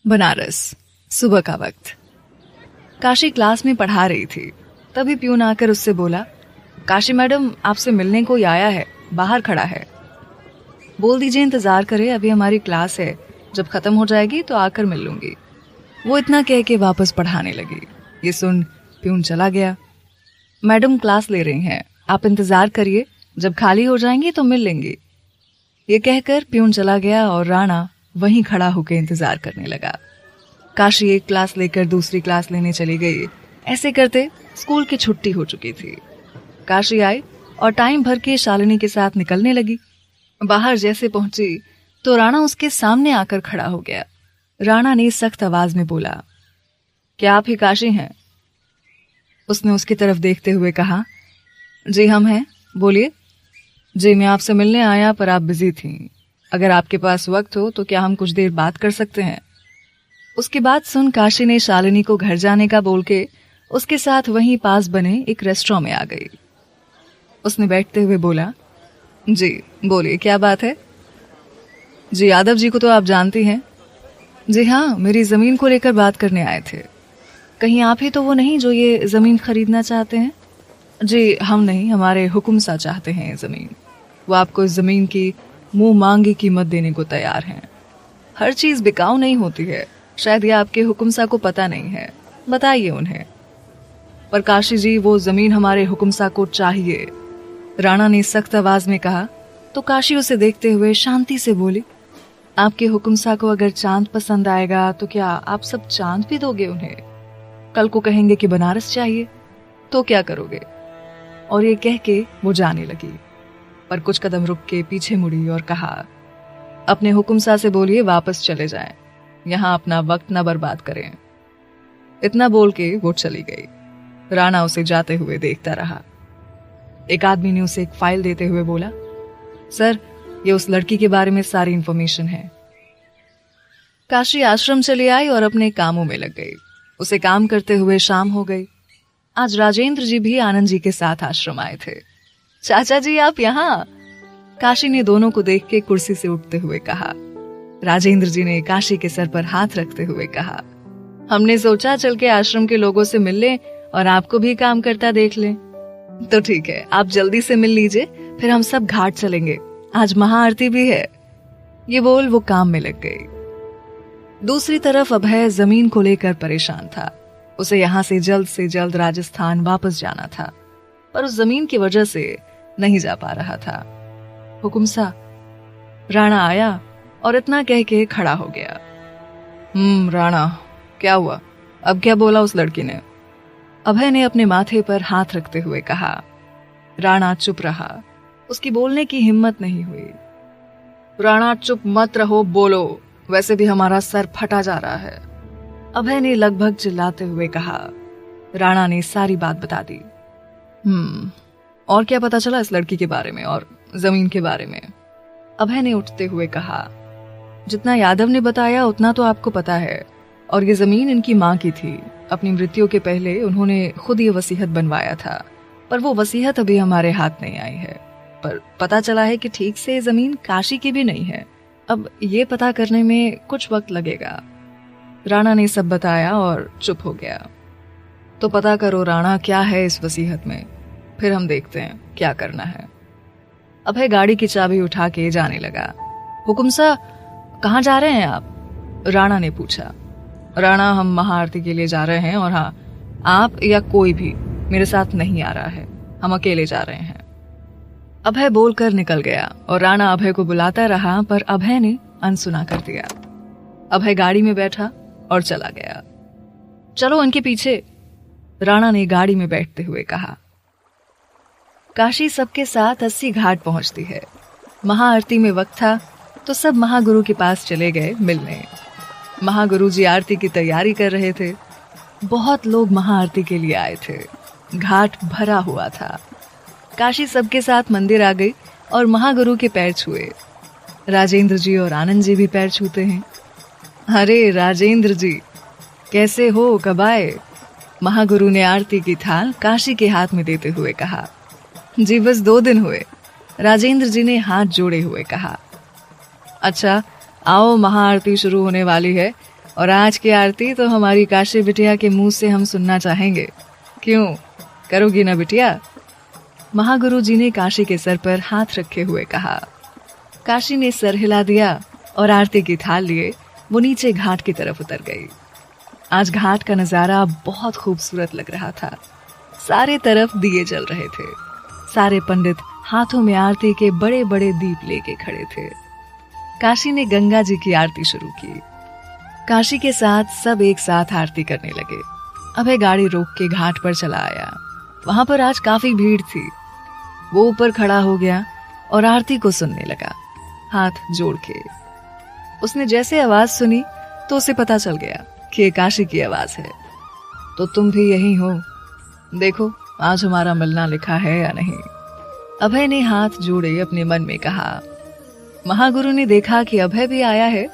बनारस, सुबह का वक्त। काशी क्लास में पढ़ा रही थी, तभी प्यून आकर उससे बोला, काशी मैडम आपसे मिलने कोई आया है, बाहर खड़ा है। बोल दीजिए इंतजार करे, अभी हमारी क्लास है, जब खत्म हो जाएगी तो आकर मिल लूंगी। वो इतना कह के वापस पढ़ाने लगी। ये सुन प्यून चला गया। मैडम क्लास ले रही हैं, आप इंतजार करिए, जब खाली हो जाएंगी तो मिल लेंगी। ये कहकर प्यून चला गया और राणा वहीं खड़ा होकर इंतजार करने लगा। काशी एक क्लास लेकर दूसरी क्लास लेने चली गई। ऐसे करते स्कूल की छुट्टी हो चुकी थी। काशी आई और टाइम भर के शालिनी के साथ निकलने लगी। बाहर जैसे पहुंची तो राणा उसके सामने आकर खड़ा हो गया। राणा ने सख्त आवाज में बोला, क्या आप ही काशी हैं? उसने उसकी तरफ देखते हुए कहा, जी हम हैं, बोलिए। जी मैं आपसे मिलने आया, पर आप बिजी थी। अगर आपके पास वक्त हो तो क्या हम कुछ देर बात कर सकते हैं? उसकी बात सुन काशी ने शालिनी को घर जाने का बोल के उसके साथ वहीं पास बने एक रेस्टोरेंट में आ गई। उसने बैठते हुए बोला, जी बोलिए क्या बात है? जी यादव जी को तो आप जानती हैं। जी हाँ, मेरी जमीन को लेकर बात करने आए थे। कहीं आप ही तो वो नहीं जो ये जमीन खरीदना चाहते हैं? जी हम नहीं, हमारे हुक्म सा चाहते हैं जमीन। वो आपको इस जमीन की मुंह मांगी कीमत देने को तैयार हैं। हर चीज बिकाऊ नहीं होती है, शायद ये आपके हुक्म सा को पता नहीं है, बताइए उन्हें। पर काशी जी वो जमीन हमारे हुक्म सा को चाहिए, राणा ने सख्त आवाज में कहा। तो काशी उसे देखते हुए शांति से बोली, आपके हुक्म सा को अगर चांद पसंद आएगा तो क्या आप सब चांद भी दोगे उन्हें? कल को कहेंगे कि बनारस चाहिए तो क्या करोगे? और ये कह के वो जाने लगी, पर कुछ कदम रुक के पीछे मुड़ी और कहा, अपने हुक्मसा से बोलिए वापस चले जाएं, यहां अपना वक्त न बर्बाद करें। इतना बोल के वो चली गई। राणा उसे जाते हुए देखता रहा। एक आदमी ने उसे एक फाइल देते हुए बोला, सर ये उस लड़की के बारे में सारी इंफॉर्मेशन है। काशी आश्रम चली आई और अपने कामों में लग गई। उसे काम करते हुए शाम हो गई। आज राजेंद्र जी भी आनंद जी के साथ आश्रम आए थे। चाचा जी आप यहाँ? काशी ने दोनों को देख के कुर्सी से उठते हुए कहा। राजेंद्र जी ने काशी के सर पर हाथ रखते हुए कहा, हमने सोचा चल के आश्रम के लोगों से मिल लें और आपको भी काम करता देख लें। तो ठीक है, आप जल्दी से मिल लीजिए, फिर हम सब घाट चलेंगे, आज महाआरती भी है। ये बोल वो काम में लग गई। दूसरी तरफ अभय जमीन को लेकर परेशान था। उसे यहाँ से जल्द राजस्थान वापस जाना था, पर उस जमीन की वजह से नहीं जा पा रहा था। हुकुमसा। राणा आया और इतना कह के खड़ा हो गया। राणा क्या हुआ? अब क्या बोला उस लड़की ने? अभय ने अपने माथे पर हाथ रखते हुए कहा। राणा चुप रहा, उसकी बोलने की हिम्मत नहीं हुई। राणा चुप मत रहो, बोलो, वैसे भी हमारा सर फटा जा रहा है, अभय ने लगभग चिल्लाते हुए कहा। राणा ने सारी बात बता दी। और क्या पता चला इस लड़की के बारे में और जमीन के बारे में? अभय ने उठते हुए कहा, जितना यादव ने बताया उतना तो आपको पता है, और ये जमीन इनकी माँ की थी। अपनी मृत्यु के पहले उन्होंने खुद ये वसीयत बनवाया था, पर वो वसीयत अभी हमारे हाथ नहीं आई है। पर पता चला है कि ठीक से जमीन काशी की भी नहीं है। अब ये पता करने में कुछ वक्त लगेगा। राणा ने सब बताया और चुप हो गया। तो पता करो राणा क्या है इस वसीयत में, फिर हम देखते हैं क्या करना है। अभय गाड़ी की चाबी उठा के जाने लगा। हुकुमसा कहाँ जा रहे हैं आप? राणा ने पूछा। राणा हम महाआरती के लिए जा रहे हैं, और हाँ, आप या कोई भी मेरे साथ नहीं आ रहा है, हम अकेले जा रहे हैं। अभय बोलकर निकल गया और राणा अभय को बुलाता रहा, पर अभय ने अनसुना कर दिया। अभय गाड़ी में बैठा और चला गया। चलो उनके पीछे, राणा ने गाड़ी में बैठते हुए कहा। काशी सबके साथ 80 घाट पहुंचती है। महाआरती में वक्त था तो सब महागुरु के पास चले गए मिलने। महागुरु जी आरती की तैयारी कर रहे थे। बहुत लोग महाआरती के लिए आए थे। घाट भरा हुआ था। काशी सबके साथ मंदिर आ गई और महागुरु के पैर छुए। राजेंद्र जी और आनंद जी भी पैर छूते हैं। अरे राजेंद्र जी कैसे हो, कब आए? महागुरु ने आरती की थाल काशी के हाथ में देते हुए कहा। जी बस 2 दिन हुए, राजेंद्र जी ने हाथ जोड़े हुए कहा। अच्छा आओ, महाआरती शुरू होने वाली है और आज की आरती तो हमारी काशी बिटिया के मुंह से हम सुनना चाहेंगे। क्यों, करोगी ना बिटिया? महागुरु जी ने काशी के सर पर हाथ रखे हुए कहा। काशी ने सर हिला दिया और आरती की थाल लिए वो नीचे घाट की तरफ उतर गई। आज घाट का नजारा बहुत खूबसूरत लग रहा था। सारे तरफ दिए जल रहे थे। सारे पंडित हाथों में आरती के बड़े बड़े दीप लेके खड़े थे। काशी ने गंगा जी की आरती शुरू की। काशी के साथ सब एक साथ आरती करने लगे। अभय गाड़ी रोक के घाट पर चला आया। वहां पर आज काफी भीड़ थी। वो ऊपर खड़ा हो गया और आरती को सुनने लगा, हाथ जोड़ के। उसने जैसे आवाज सुनी तो उसे पता चल गया कि ये काशी की आवाज है। तो तुम भी यही हो? देखो आज हमारा मिलना लिखा है या नहीं? अभय ने हाथ जोड़े अपने मन में कहा। महागुरु ने देखा कि अभय भी आया है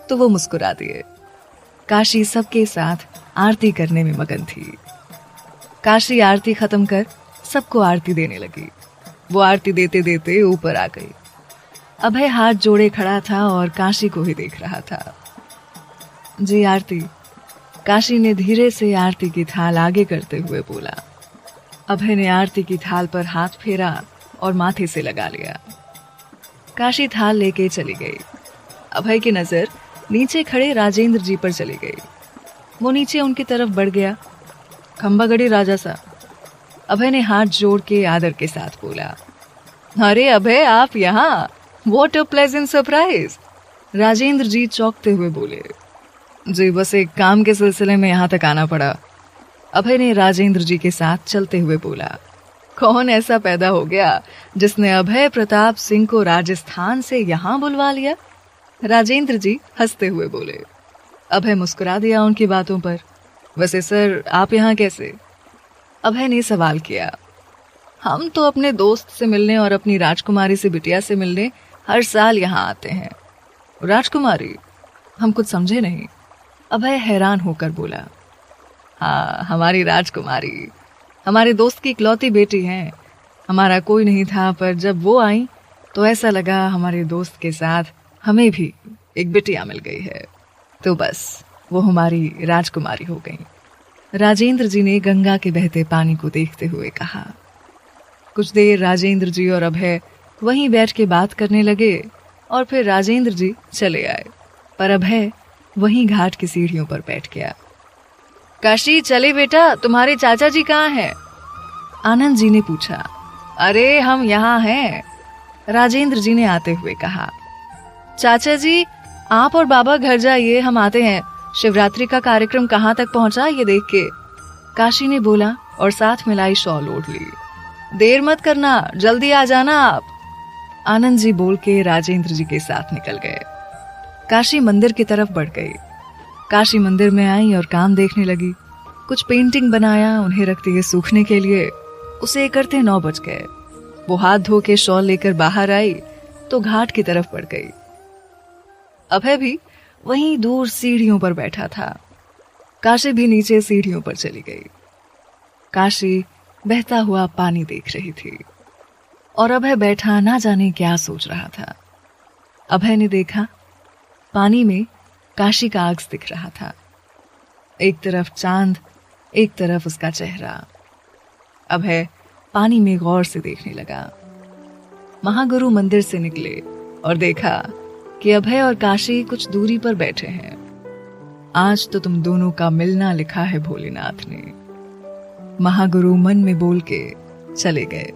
तो वो मुस्कुरा दिए। काशी सबके साथ आरती करने में मगन थी। काशी आरती खत्म कर सबको आरती देने लगी। वो आरती देते देते ऊपर आ गई। अभय हाथ जोड़े खड़ा था और काशी को ही देख रहा था। जी आरती, काशी ने धीरे से आरती की थाल आगे करते हुए बोला। अभय ने आरती की थाल पर हाथ फेरा और माथे से लगा लिया। काशी थाल लेके चली गई। अभय की नजर नीचे खड़े राजेंद्र जी पर चली गई। वो नीचे उनकी तरफ बढ़ गया। खंबागढ़ी राजा सा, अभय ने हाथ जोड़ के आदर के साथ बोला। अरे अभय, आप यहाँ? What a pleasant surprise. Rajendra ji चौंकते हुए बोले। जी बस एक काम के सिलसिले में यहाँ तक आना पड़ा। अभय ने राजेंद्र जी के साथ चलते हुए बोला। कौन ऐसा पैदा हो गया जिसने अभय प्रताप सिंह को राजस्थान से यहाँ बुलवा लिया? राजेंद्र जी हंसते हुए बोले। अभय मुस्कुरा दिया उनकी बातों पर। वैसे सर, आप यहाँ कैसे? अभय ने सवाल किया। हम तो अपने दोस्त से मिलने और अपनी राजकुमारी से बिटिया से मिलने हर साल यहाँ आते हैं। राजकुमारी? हम कुछ समझे नहीं। अभय हैरान होकर बोला। हाँ, हमारी राजकुमारी हमारे दोस्त की इकलौती बेटी है। हमारा कोई नहीं था, पर जब वो आई तो ऐसा लगा हमारे दोस्त के साथ हमें भी एक बिटिया मिल गई है, तो बस वो हमारी राजकुमारी हो गई। राजेंद्र जी ने गंगा के बहते पानी को देखते हुए कहा। कुछ देर राजेंद्र जी और अभय वहीं बैठ के बात करने लगे और फिर राजेंद्र जी चले आए, पर अभय वहीं घाट की सीढ़ियों पर बैठ गया। काशी, चले बेटा, तुम्हारे चाचा जी कहाँ हैं? आनंद जी ने पूछा। अरे हम यहाँ हैं, राजेंद्र जी ने आते हुए कहा। चाचा जी, आप और बाबा घर जाइए, हम आते हैं। शिवरात्रि का कार्यक्रम कहाँ तक पहुंचा ये देख के, काशी ने बोला और साथ मिलाई शॉल ओढ़ ली। देर मत करना, जल्दी आ जाना आप, आनंद जी बोल के राजेंद्र जी के साथ निकल गए। काशी मंदिर की तरफ बढ़ गई। काशी मंदिर में आई और काम देखने लगी। कुछ पेंटिंग बनाया, उन्हें रख दिए सूखने के लिए। उसे करते 9 बज गए। वो हाथ धो के शॉल लेकर बाहर आई तो घाट की तरफ बढ़ गई। अभय भी वहीं दूर सीढ़ियों पर बैठा था। काशी भी नीचे सीढ़ियों पर चली गई। काशी बहता हुआ पानी देख रही थी और अभय बैठा ना जाने क्या सोच रहा था। अभय ने देखा पानी में काशी का अक्स दिख रहा था। एक तरफ चांद, एक तरफ उसका चेहरा। अभय पानी में गौर से देखने लगा। महागुरु मंदिर से निकले और देखा कि अभय और काशी कुछ दूरी पर बैठे हैं। आज तो तुम दोनों का मिलना लिखा है भोलेनाथ ने, महागुरु मन में बोल के चले गए।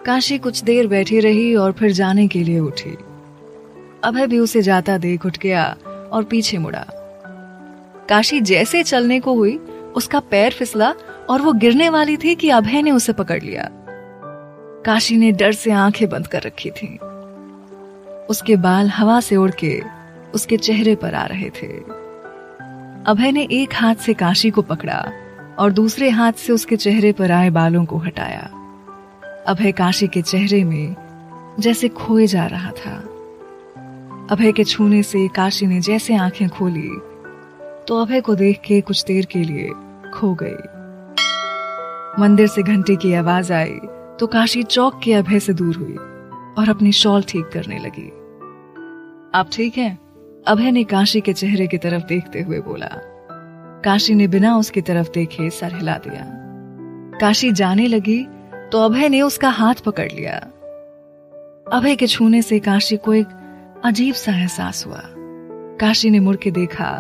काशी कुछ देर बैठी रही और फिर जाने के लिए उठी। अभय भी उसे जाता देख उठ गया और पीछे मुड़ा। काशी जैसे चलने को हुई, उसका पैर फिसला और वो गिरने वाली थी कि अभय ने उसे पकड़ लिया। काशी ने डर से आंखें बंद कर रखी थी। उसके बाल हवा से उड़ के उसके चेहरे पर आ रहे थे। अभय ने एक हाथ से काशी को पकड़ा और दूसरे हाथ से उसके चेहरे पर आए बालों को हटाया। अभय काशी के चेहरे में जैसे खोए जा रहा था। अभय के छूने से काशी ने जैसे आंखें खोली तो अभय को देख के कुछ देर के लिए खो गई। मंदिर से घंटे की आवाज आई तो काशी चौंक के अभय से दूर हुई और अपनी शॉल ठीक करने लगी। आप ठीक हैं? अभय ने काशी के चेहरे की तरफ देखते हुए बोला। काशी ने बिना उसकी तरफ देखे सर हिला दिया। काशी जाने लगी तो अभय ने उसका हाथ पकड़ लिया। अभय के छूने से काशी को एक अजीब सा एहसास हुआ। काशी ने मुड़ के देखा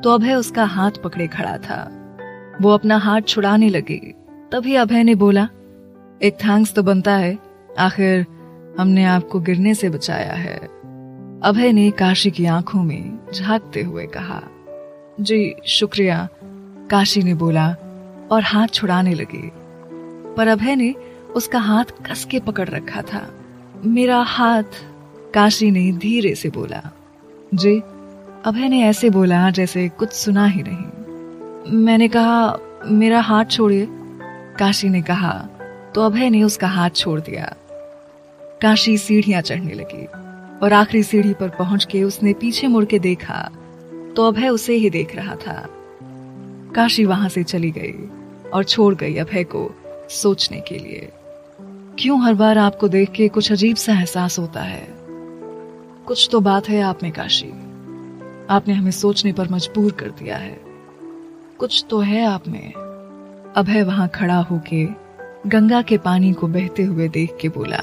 तो अभय उसका हाथ पकड़े खड़ा था। वो अपना हाथ छुड़ाने लगी। तभी अभय ने बोला, एक थैंक्स तो बनता है, आखिर हमने आपको गिरने से बचाया है। अभय ने काशी की आंखों में झांकते हुए कहा। जी शुक्रिया, काशी ने बोला और हाथ छुड़ाने लगी, पर अभय ने उसका हाथ कस के पकड़ रखा था। मेरा हाथ, काशी ने धीरे से बोला। जी, अभय ने ऐसे बोला जैसे कुछ सुना ही नहीं। मैंने कहा मेरा हाथ छोड़िए, काशी ने कहा तो अभय ने उसका हाथ छोड़ दिया। काशी सीढ़ियां चढ़ने लगी और आखिरी सीढ़ी पर पहुंच के उसने पीछे मुड़ के देखा तो अभय उसे ही देख रहा था। काशी वहां से चली गई और छोड़ गई अभय को सोचने के लिए। क्यों हर बार आपको देख के कुछ अजीब सा एहसास होता है? कुछ तो बात है आप में काशी, आपने हमें सोचने पर मजबूर कर दिया है। कुछ तो है आप में। अभय वहां खड़ा होके गंगा के पानी को बहते हुए देख के बोला।